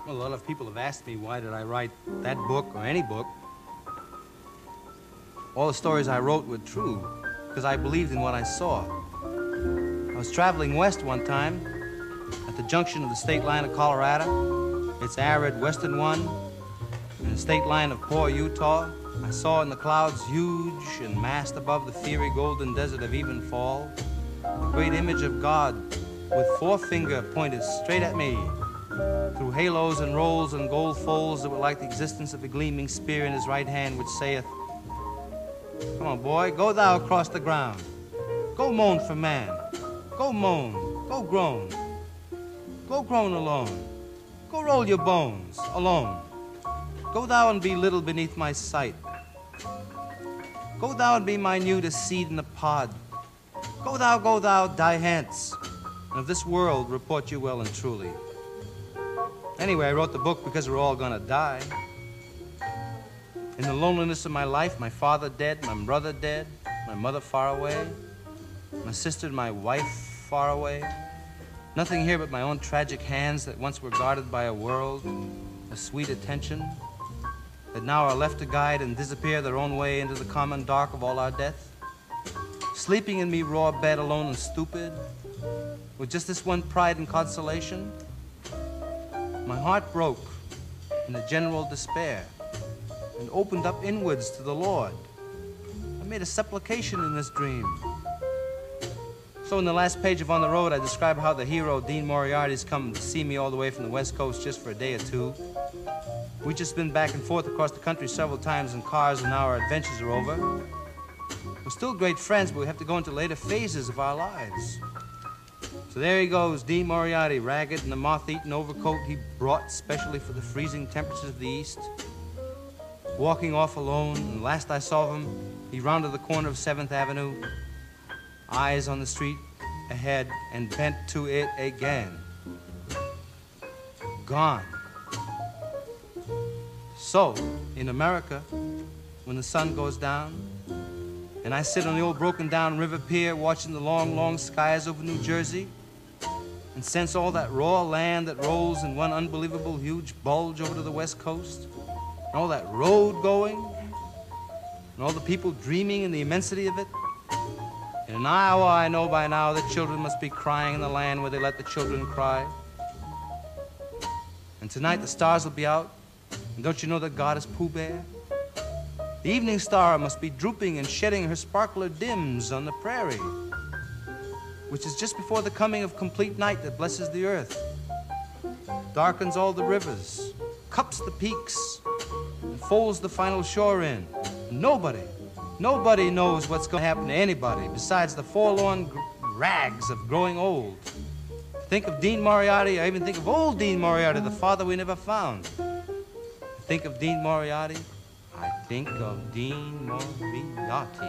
Well, a lot of people have asked me why did I write that book or any book. All the stories I wrote were true because I believed in what I saw. I was traveling west one time at the junction of the state line of Colorado, its arid western one, and the state line of poor Utah. I saw in the clouds, huge and massed above the fiery golden desert of Evenfall, the great image of God with forefinger pointed straight at me through halos and rolls and gold folds that were like the existence of a gleaming spear in his right hand, which saith, "Come on, boy, go thou across the ground. Go moan for man. Go moan. Go groan. Go groan alone. Go roll your bones alone. Go thou and be little beneath my sight. Go thou and be minute as seed in the pod. Go thou, die hence, and of this world report you well and truly." Anyway, I wrote the book because we're all gonna die. In the loneliness of my life, my father dead, my brother dead, my mother far away, my sister and my wife far away. Nothing here but my own tragic hands that once were guarded by a world, a sweet attention, that now are left to guide and disappear their own way into the common dark of all our death. Sleeping in me raw bed alone and stupid, with just this one pride and consolation. My heart broke in a general despair and opened up inwards to the Lord. I made a supplication in this dream. So in the last page of On the Road, I describe how the hero, Dean Moriarty's come to see me all the way from the West Coast just for a day or two. We've just been back and forth across the country several times in cars, and now our adventures are over. We're still great friends, but we have to go into later phases of our lives. So there he goes, Dean Moriarty, ragged in the moth-eaten overcoat he brought specially for the freezing temperatures of the East, walking off alone, and last I saw of him, he rounded the corner of 7th Avenue, eyes on the street ahead, and bent to it again. Gone. So, in America, when the sun goes down, and I sit on the old broken-down river pier watching the long, long skies over New Jersey, and sense all that raw land that rolls in one unbelievable huge bulge over to the West Coast, and all that road going, and all the people dreaming in the immensity of it. In Iowa, I know by now that children must be crying in the land where they let the children cry. And tonight the stars will be out, and don't you know that God is Pooh Bear? The evening star must be drooping and shedding her sparkler dims on the prairie, which is just before the coming of complete night that blesses the earth, darkens all the rivers, cups the peaks, and folds the final shore in. Nobody knows what's going to happen to anybody besides the forlorn rags of growing old. Think of Dean Moriarty, I even think of old Dean Moriarty, the father we never found. Think of Dean Moriarty, I think of Dean Moriarty.